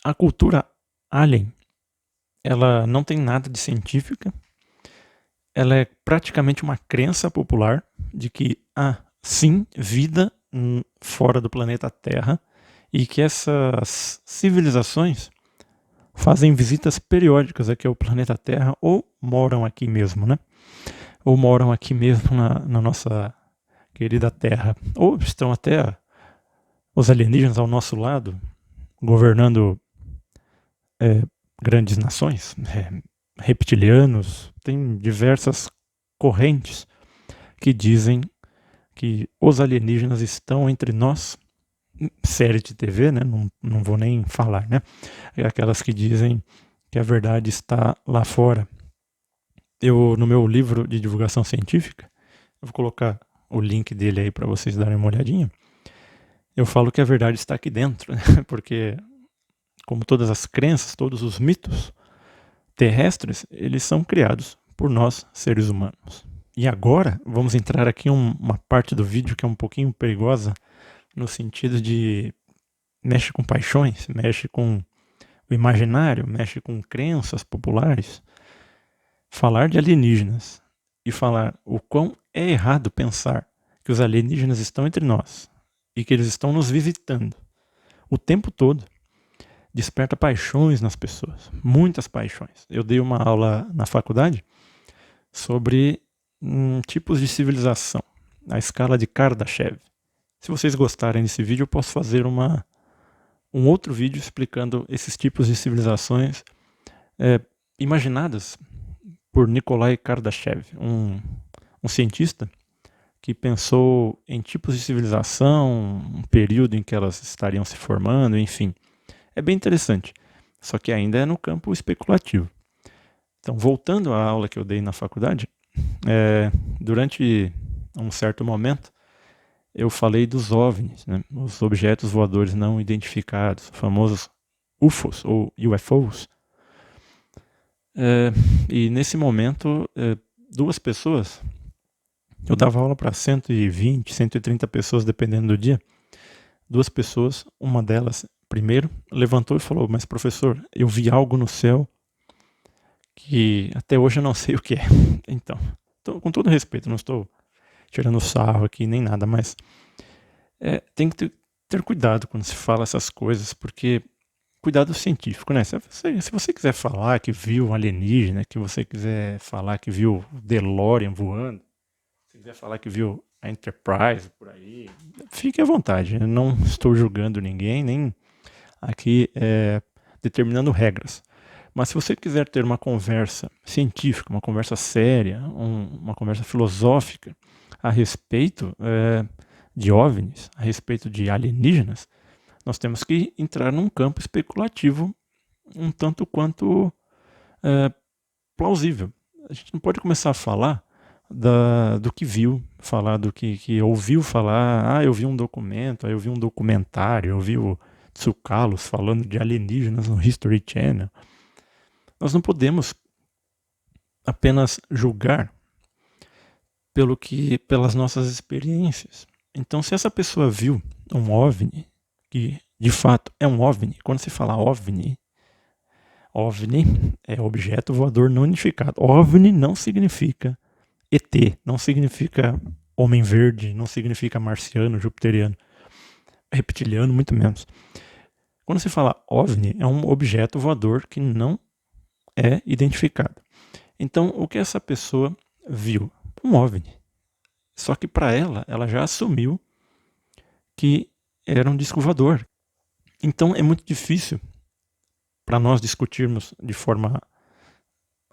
A cultura alien, ela não tem nada de científica, ela é praticamente uma crença popular de que há, sim, vida fora do planeta Terra e que essas civilizações fazem visitas periódicas aqui ao planeta Terra ou moram aqui mesmo, né? Ou moram aqui mesmo na nossa querida Terra. Ou estão até os alienígenas ao nosso lado, governando grandes nações, reptilianos, tem diversas correntes que dizem que os alienígenas estão entre nós. Série de TV, né? Não vou nem falar, né? É aquelas que dizem que a verdade está lá fora. No meu livro de divulgação científica, eu vou colocar o link dele aí para vocês darem uma olhadinha. Eu falo que a verdade está aqui dentro, né? Porque, como todas as crenças, todos os mitos terrestres, eles são criados por nós, seres humanos. E agora, vamos entrar aqui em uma parte do vídeo que é um pouquinho perigosa, no sentido de mexe com paixões, mexe com o imaginário, mexe com crenças populares. Falar de alienígenas e falar o quão é errado pensar que os alienígenas estão entre nós e que eles estão nos visitando o tempo todo desperta paixões nas pessoas, muitas paixões. Eu dei uma aula na faculdade sobre tipos de civilização, a escala de Kardashev. Se vocês gostarem desse vídeo, eu posso fazer um outro vídeo explicando esses tipos de civilizações imaginadas por Nikolai Kardashev, um cientista que pensou em tipos de civilização, um período em que elas estariam se formando, enfim. É bem interessante, só que ainda é no campo especulativo. Então, voltando à aula que eu dei na faculdade, durante um certo momento, eu falei dos OVNIs, né? Os objetos voadores não identificados, os famosos UFOs ou UFOs. E nesse momento, duas pessoas, eu dava aula para 120, 130 pessoas, dependendo do dia. Duas pessoas, uma delas, primeiro, levantou e falou: mas professor, eu vi algo no céu que até hoje eu não sei o que é. Então, com todo respeito, não estou tirando sarro aqui nem nada, mas tem que ter cuidado quando se fala essas coisas, porque cuidado científico, né? Se você quiser falar que viu um alienígena, que você quiser falar que viu o DeLorean voando, se quiser falar que viu a Enterprise por aí, fique à vontade. Eu não estou julgando ninguém, nem aqui determinando regras. Mas se você quiser ter uma conversa científica, uma conversa séria, uma conversa filosófica a respeito de OVNIs, a respeito de alienígenas, nós temos que entrar num campo especulativo um tanto quanto plausível. A gente não pode começar a falar do que viu, falar do que ouviu falar. Eu vi um documento, eu vi um documentário, eu vi o Tsoukalos falando de alienígenas no History Channel. Nós não podemos apenas julgar pelas nossas experiências. Então, se essa pessoa viu um OVNI, que de fato é um OVNI, quando se fala OVNI é objeto voador não identificado. OVNI não significa ET, não significa homem verde, não significa marciano, jupiteriano, reptiliano, muito menos. Quando se fala OVNI, é um objeto voador que não é identificado. Então, o que essa pessoa viu? Um OVNI. Só que para ela já assumiu que era um disco voador. Então, é muito difícil para nós discutirmos de forma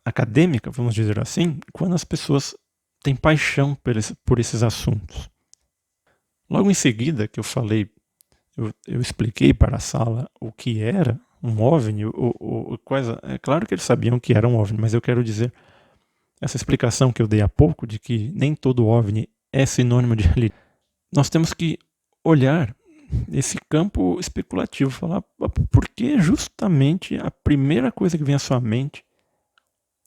acadêmica, vamos dizer assim, quando as pessoas têm paixão por esses assuntos. Logo em seguida que eu falei, eu expliquei para a sala o que era um OVNI, coisa, é claro que eles sabiam que era um OVNI, mas eu quero dizer, essa explicação que eu dei há pouco, de que nem todo OVNI é sinônimo de alienígena, nós temos que olhar esse campo especulativo, falar por que justamente a primeira coisa que vem à sua mente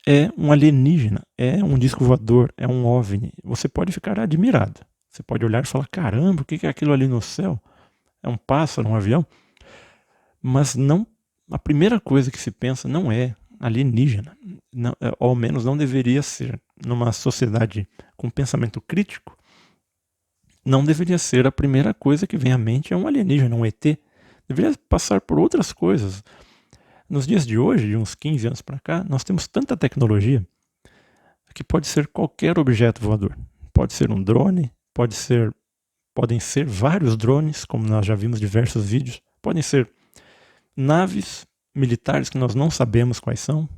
é um alienígena, é um disco voador, é um OVNI. Você pode ficar admirado. Você pode olhar e falar, caramba, o que é aquilo ali no céu? É um pássaro, um avião? Mas não, a primeira coisa que se pensa não é alienígena. Não, ou ao menos não deveria ser. Numa sociedade com pensamento crítico, não deveria ser a primeira coisa que vem à mente é um alienígena, um ET. Deveria passar por outras coisas. Nos dias de hoje, de uns 15 anos para cá, nós temos tanta tecnologia que pode ser qualquer objeto voador. Pode ser um drone, podem ser vários drones, como nós já vimos diversos vídeos. Podem ser naves militares que nós não sabemos quais são.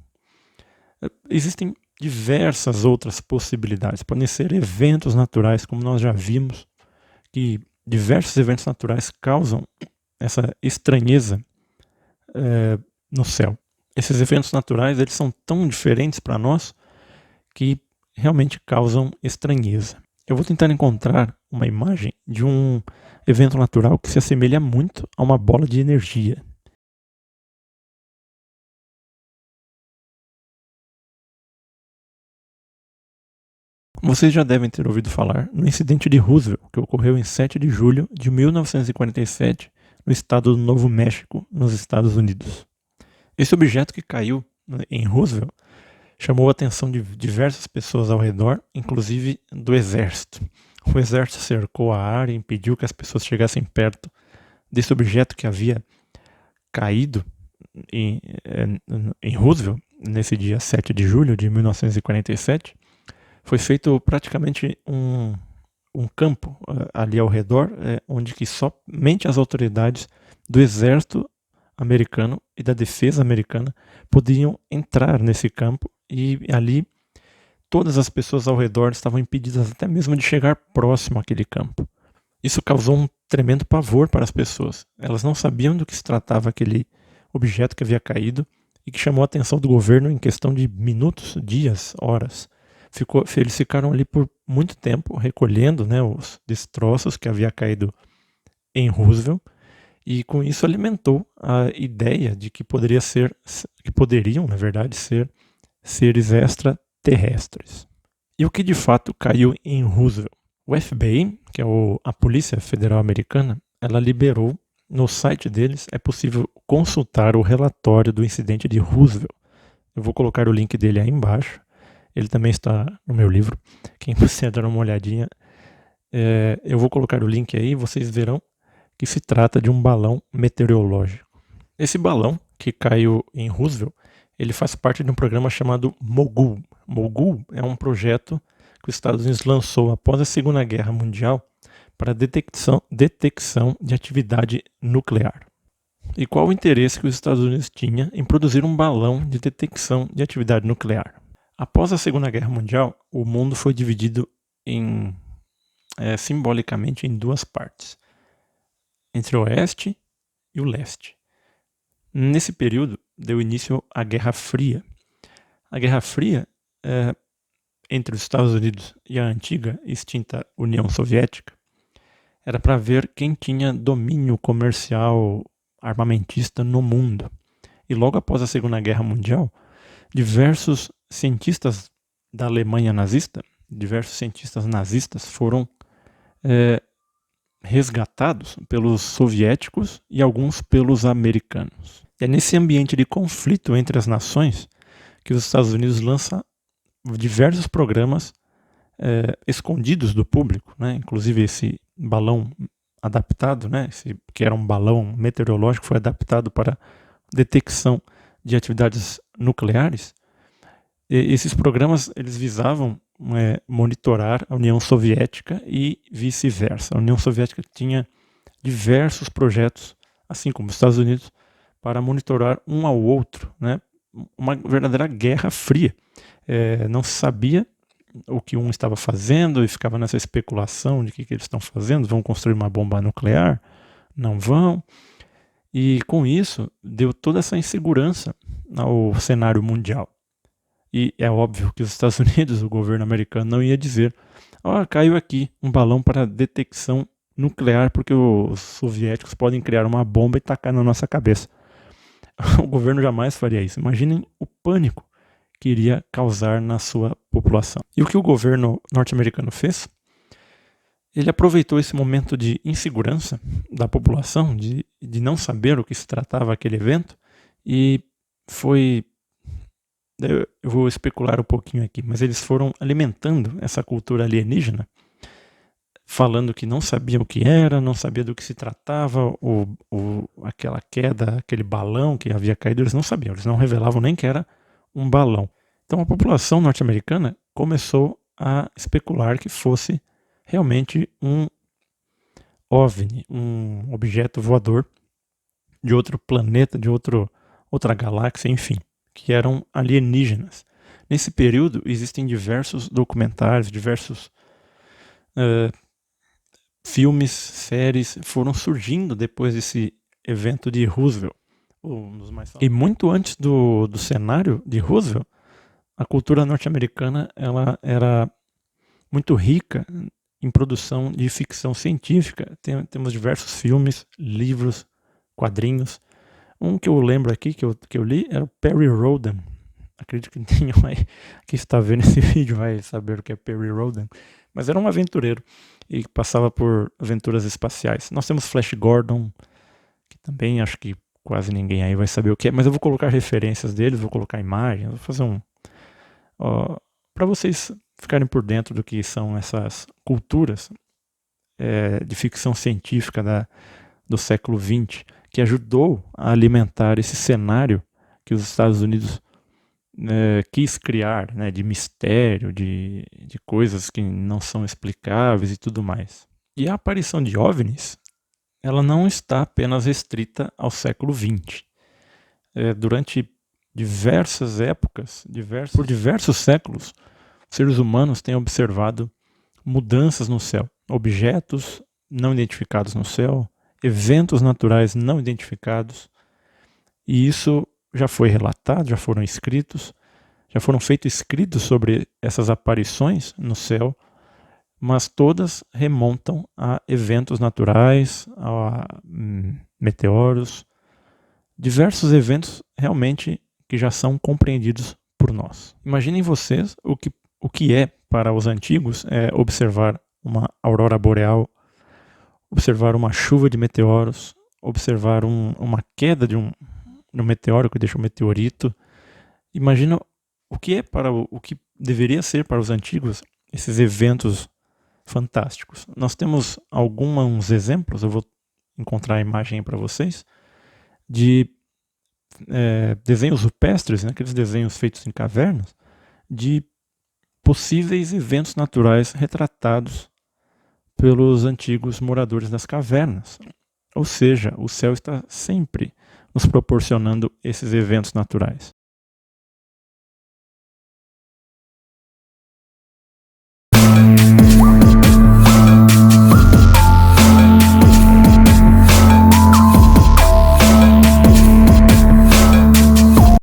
Existem diversas outras possibilidades. Podem ser eventos naturais, como nós já vimos, que diversos eventos naturais causam essa estranheza no céu. Esses eventos naturais, eles são tão diferentes para nós que realmente causam estranheza. Eu vou tentar encontrar uma imagem de um evento natural que se assemelha muito a uma bola de energia. Vocês já devem ter ouvido falar no incidente de Roosevelt, que ocorreu em 7 de julho de 1947, no estado do Novo México, nos Estados Unidos. Esse objeto que caiu em Roosevelt chamou a atenção de diversas pessoas ao redor, inclusive do exército. O exército cercou a área e impediu que as pessoas chegassem perto desse objeto que havia caído em Roosevelt, nesse dia 7 de julho de 1947. Foi feito praticamente um campo ali ao redor, onde que somente as autoridades do exército americano e da defesa americana podiam entrar nesse campo, e ali todas as pessoas ao redor estavam impedidas até mesmo de chegar próximo àquele campo. Isso causou um tremendo pavor para as pessoas. Elas não sabiam do que se tratava aquele objeto que havia caído e que chamou a atenção do governo em questão de minutos, dias, horas. Eles ficaram ali por muito tempo recolhendo, né, os destroços que havia caído em Roosevelt, e com isso alimentou a ideia de que poderiam, na verdade, ser seres extraterrestres. E o que de fato caiu em Roosevelt? O FBI, que é a Polícia Federal Americana, ela liberou, no site deles é possível consultar o relatório do incidente de Roosevelt. Eu vou colocar o link dele aí embaixo. Ele também está no meu livro. Quem quiser dar uma olhadinha, eu vou colocar o link aí e vocês verão que se trata de um balão meteorológico. Esse balão que caiu em Roosevelt, ele faz parte de um programa chamado MOGUL. MOGUL é um projeto que os Estados Unidos lançou após a Segunda Guerra Mundial para detecção de atividade nuclear. E qual o interesse que os Estados Unidos tinha em produzir um balão de detecção de atividade nuclear? Após a Segunda Guerra Mundial, o mundo foi dividido simbolicamente em duas partes, entre o Oeste e o Leste. Nesse período, deu início à Guerra Fria. A Guerra Fria, entre os Estados Unidos e a antiga e extinta União Soviética, era para ver quem tinha domínio comercial armamentista no mundo. E logo após a Segunda Guerra Mundial, diversos cientistas da Alemanha nazista, diversos cientistas nazistas foram resgatados pelos soviéticos e alguns pelos americanos. É nesse ambiente de conflito entre as nações que os Estados Unidos lançam diversos programas escondidos do público, né? Inclusive esse balão adaptado, né? Que era um balão meteorológico, foi adaptado para detecção de atividades nucleares. E esses programas eles visavam monitorar a União Soviética e vice-versa. A União Soviética tinha diversos projetos, assim como os Estados Unidos, para monitorar um ao outro, né? Uma verdadeira guerra fria. Não se sabia o que um estava fazendo e ficava nessa especulação de que eles estão fazendo. Vão construir uma bomba nuclear? Não vão? E com isso, deu toda essa insegurança ao cenário mundial. E é óbvio que os Estados Unidos, o governo americano, não ia dizer: caiu aqui um balão para detecção nuclear porque os soviéticos podem criar uma bomba e tacar na nossa cabeça. O governo jamais faria isso. Imaginem o pânico que iria causar na sua população. E o que o governo norte-americano fez? Ele aproveitou esse momento de insegurança da população, de não saber o que se tratava aquele evento, e foi... Eu vou especular um pouquinho aqui, mas eles foram alimentando essa cultura alienígena, falando que não sabiam o que era, não sabia do que se tratava, aquela queda, aquele balão que havia caído, eles não sabiam, eles não revelavam nem que era um balão. Então a população norte-americana começou a especular que fosse realmente um OVNI, um objeto voador de outro planeta, de outra galáxia, enfim, que eram alienígenas. Nesse período existem diversos documentários, diversos filmes, séries foram surgindo depois desse evento de Roosevelt. E muito antes do cenário de Roosevelt, a cultura norte-americana ela era muito rica em produção de ficção científica. Temos diversos filmes, livros, quadrinhos. Um que eu lembro aqui, que eu li, era o Perry Rhodan. Acredito que tenham aí, quem está vendo esse vídeo vai saber o que é Perry Rhodan. Mas era um aventureiro e passava por aventuras espaciais. Nós temos Flash Gordon, que também acho que quase ninguém aí vai saber o que é, mas eu vou colocar referências deles, vou colocar imagens, vou fazer para vocês ficarem por dentro do que são essas culturas de ficção científica do século XX, que ajudou a alimentar esse cenário que os Estados Unidos quis criar, né, de mistério, de coisas que não são explicáveis e tudo mais. E a aparição de OVNIs, ela não está apenas restrita ao século XX. Durante diversas épocas, por diversos séculos, seres humanos têm observado mudanças no céu, objetos não identificados no céu, eventos naturais não identificados, e isso já foi relatado, já foram escritos, já foram feitos escritos sobre essas aparições no céu, mas todas remontam a eventos naturais, a meteoros, diversos eventos realmente que já são compreendidos por nós. Imaginem vocês o que é para os antigos observar uma aurora boreal, observar uma chuva de meteoros, observar uma queda de um meteoro que deixa um meteorito. Imagina o que deveria ser para os antigos esses eventos fantásticos. Nós temos alguns exemplos, eu vou encontrar a imagem para vocês, de desenhos rupestres, né, aqueles desenhos feitos em cavernas, de possíveis eventos naturais retratados pelos antigos moradores das cavernas. Ou seja, o céu está sempre nos proporcionando esses eventos naturais.